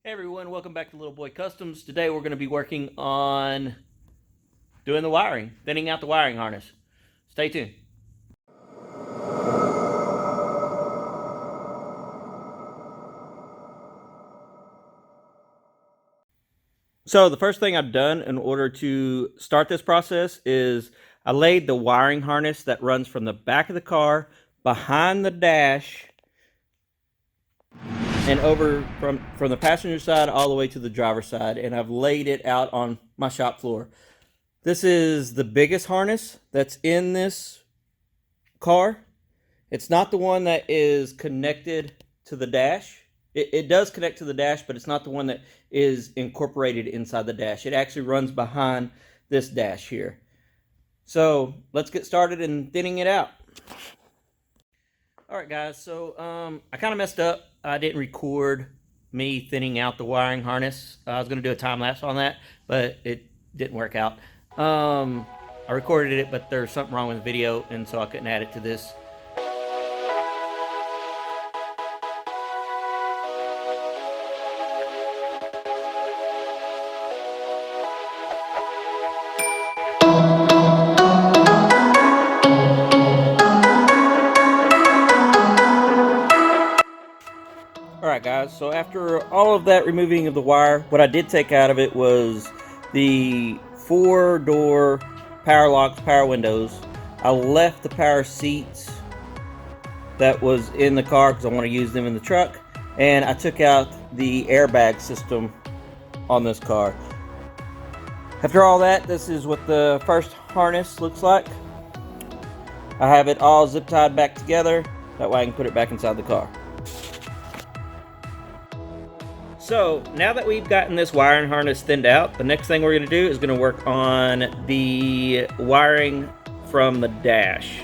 Hey everyone, welcome back to Little Boy Customs. Today we're going to be working on doing the wiring, thinning out the wiring harness. Stay tuned. So the first thing I've done in order to start this process is I laid the wiring harness that runs from the back of the car behind the dash and over from the passenger side all the way to the driver's side, and I've laid it out on my shop floor. This is the biggest harness that's in this car. It's not the one that is connected to the dash. It does connect to the dash, but it's not the one that is incorporated inside the dash. It actually runs behind this dash here. So let's get started in thinning it out. All right, guys, so I kind of messed up. I didn't record me thinning out the wiring harness. I was going to do a time lapse on that, but it didn't work out. I recorded it, but there's something wrong with the video, and so I couldn't add it to this. Alright guys, so after all of that removing of the wire, what I did take out of it was the 4-door power locks, power windows. I left the power seats that was in the car because I want to use them in the truck, and I took out the airbag system on this car. After all that, this is what the first harness looks like. I have it all zip tied back together, that way I can put it back inside the car. So now that we've gotten this wiring harness thinned out, the next thing we're going to do is going to work on the wiring from the dash.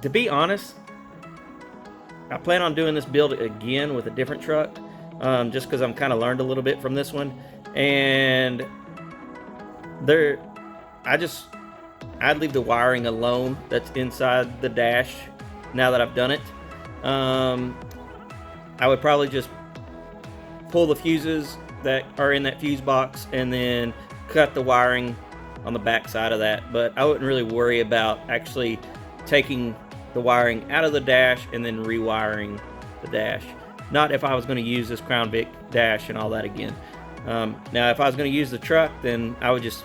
To be honest, I plan on doing this build again with a different truck, just because I'm kind of learned a little bit from this one, and I'd leave the wiring alone that's inside the dash now that I've done it. I would probably just pull the fuses that are in that fuse box and then cut the wiring on the back side of that, but I wouldn't really worry about actually taking the wiring out of the dash and then rewiring the dash. Not if I was going to use this Crown Vic dash and all that again. Now if I was going to use the truck, then I would just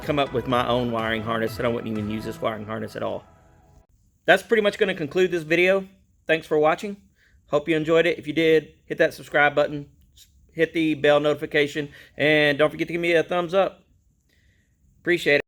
come up with my own wiring harness, and I wouldn't even use this wiring harness at all. That's pretty much going to conclude this video. Thanks for watching. Hope you enjoyed it. If you did, hit that subscribe button, hit the bell notification, and don't forget to give me a thumbs up. Appreciate it.